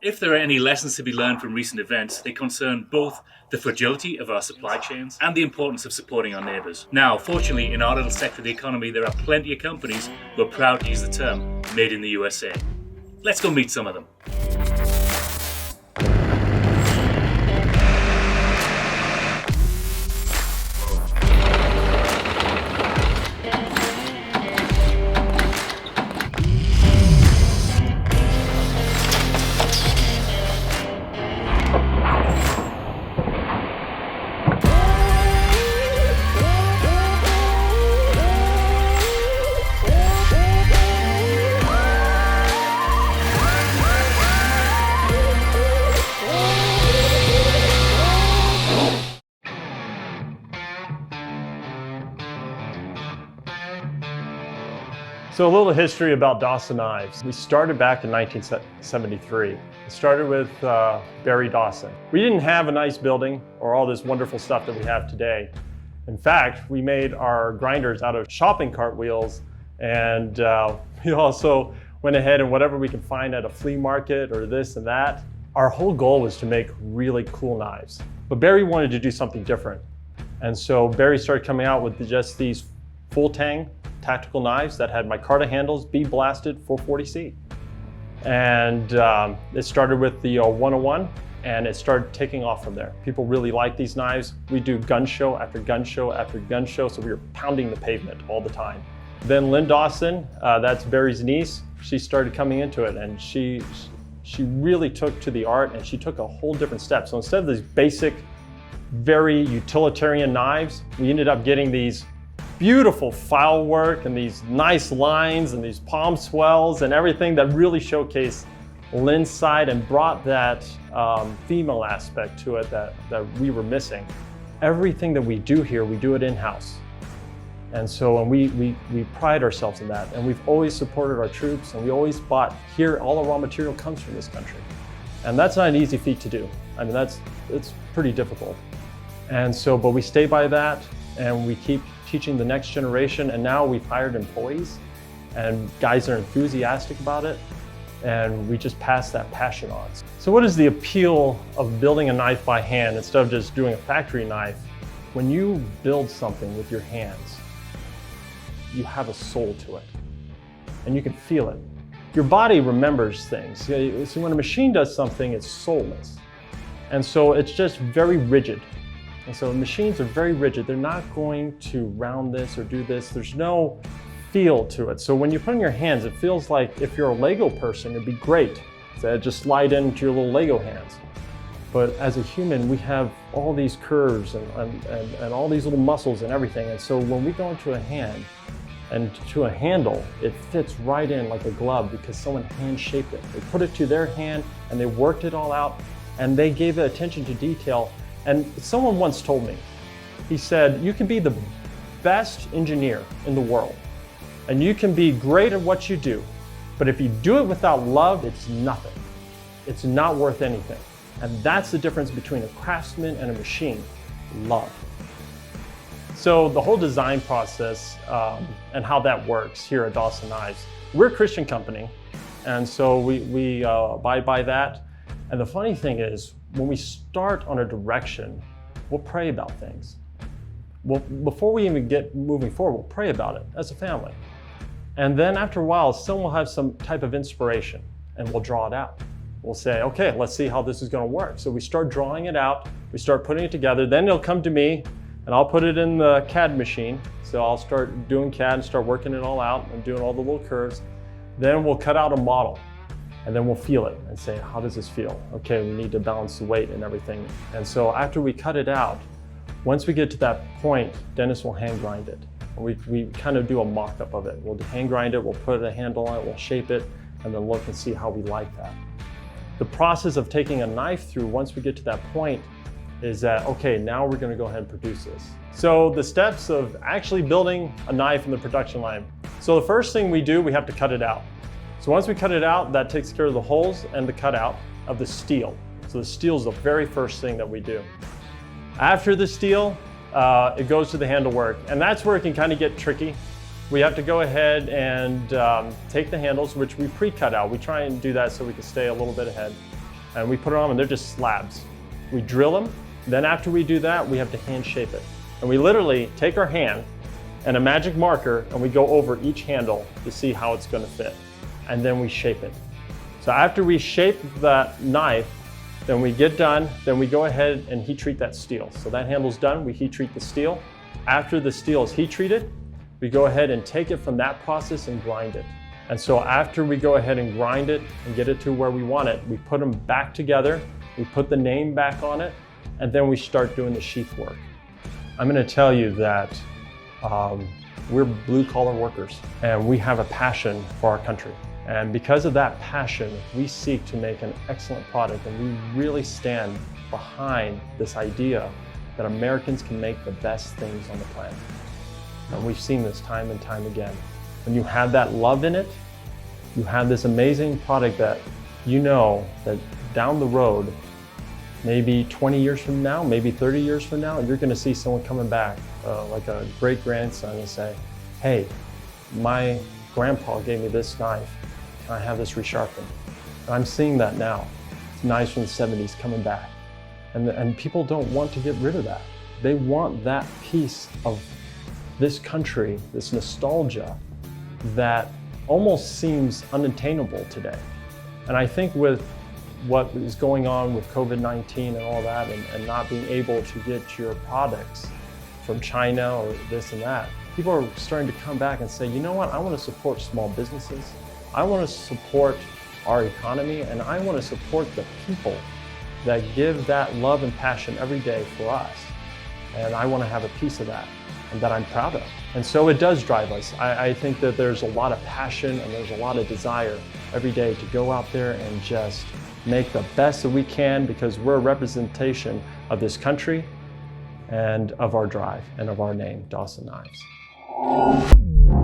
If there are any lessons to be learned from recent events, they concern both the fragility of our supply chains and the importance of supporting our neighbours. Now, fortunately, in our little sector of the economy, there are plenty of companies who are proud to use the term made in the USA. Let's go meet some of them. So a little history about Dawson Knives. We started back in 1973. It started with Barry Dawson. We didn't have a nice building or all this wonderful stuff that we have today. In fact, we made our grinders out of shopping cart wheels, and we also went ahead and whatever we could find at a flea market or this and that. Our whole goal was to make really cool knives. But Barry wanted to do something different. And so Barry started coming out with just these full tang tactical knives that had micarta handles, bead blasted 440C. And it started with the 101 and it started taking off from there. People really like these knives. We do gun show after gun show after gun show, so we were pounding the pavement all the time. Then Lynn Dawson, that's Barry's niece, she started coming into it, and she really took to the art, and she took a whole different step. So instead of these basic, very utilitarian knives, we ended up getting these beautiful file work and these nice lines and these palm swells and everything that really showcased Lynn's side and brought that female aspect to it that we were missing. Everything that we do here, we do it in-house. And so we pride ourselves in that, and we've always supported our troops, and we always bought here. All the raw material comes from this country. And that's not an easy feat to do. I mean, it's pretty difficult. And so, but we stay by that, and we keep teaching the next generation, and now we've hired employees and guys are enthusiastic about it, and we just pass that passion on. So what is the appeal of building a knife by hand instead of just doing a factory knife? When you build something with your hands, you have a soul to it, and you can feel it. Your body remembers things. See, when a machine does something, it's soulless, and so it's just very rigid. And so machines are very rigid. They're not going to round this or do this. There's no feel to it. So when you put it in your hands, it feels like if you're a Lego person, it'd be great to just slide into your little Lego hands. But as a human, we have all these curves and all these little muscles and everything. And so when we go into a hand and to a handle, it fits right in like a glove because someone hand shaped it. They put it to their hand and they worked it all out, and they gave it attention to detail. And someone once told me, he said, you can be the best engineer in the world, and you can be great at what you do, but if you do it without love, it's nothing. It's not worth anything. And that's the difference between a craftsman and a machine, love. So the whole design process and how that works here at Dawson Knives, we're a Christian company, and so we abide by that. And the funny thing is, when we start on a direction, we'll pray about things. Before we even get moving forward, we'll pray about it as a family. And then after a while, someone will have some type of inspiration, and we'll draw it out. We'll say, okay, let's see how this is gonna work. So we start drawing it out, we start putting it together, then it'll come to me, and I'll put it in the CAD machine. So I'll start doing CAD and start working it all out and doing all the little curves. Then we'll cut out a model. And then we'll feel it and say, how does this feel? Okay, we need to balance the weight and everything. And so after we cut it out, once we get to that point, Dennis will hand grind it. We kind of do a mock-up of it. We'll hand grind it, we'll put a handle on it, we'll shape it, and then look and see how we like that. The process of taking a knife through, once we get to that point, is that, okay, now we're gonna go ahead and produce this. So the steps of actually building a knife in the production line. So the first thing we do, we have to cut it out. So once we cut it out, that takes care of the holes and the cutout of the steel. So the steel is the very first thing that we do. After the steel, it goes to the handle work, and that's where it can kind of get tricky. We have to go ahead and take the handles, which we pre-cut out. We try and do that so we can stay a little bit ahead. and we put it on and they're just slabs. We drill them, then after we do that, we have to hand shape it. And we literally take our hand and a magic marker and we go over each handle to see how it's gonna fit. And then we shape it. So after we shape that knife, then we get done, then we go ahead and heat treat that steel. So that handle's done, we heat treat the steel. After the steel is heat treated, we go ahead and take it from that process and grind it. And so after we go ahead and grind it and get it to where we want it, we put them back together, we put the name back on it, and then we start doing the sheath work. I'm gonna tell you that we're blue collar workers and we have a passion for our country. And because of that passion, we seek to make an excellent product, and we really stand behind this idea that Americans can make the best things on the planet. And we've seen this time and time again. When you have that love in it, you have this amazing product that you know that down the road, maybe 20 years from now, maybe 30 years from now, you're gonna see someone coming back, like a great grandson, and say, hey, my grandpa gave me this knife, and I have this resharpened. And I'm seeing that now. Knives from the 70s coming back. And people don't want to get rid of that. They want that piece of this country, this nostalgia that almost seems unattainable today. And I think with what is going on with COVID-19 and all that, and not being able to get your products from China or this and that, people are starting to come back and say, you know what, I want to support small businesses. I want to support our economy, and I want to support the people that give that love and passion every day for us. And I want to have a piece of that, and that I'm proud of. And so it does drive us. I think that there's a lot of passion and there's a lot of desire every day to go out there and just make the best that we can, because we're a representation of this country and of our drive and of our name, Dawson Knives.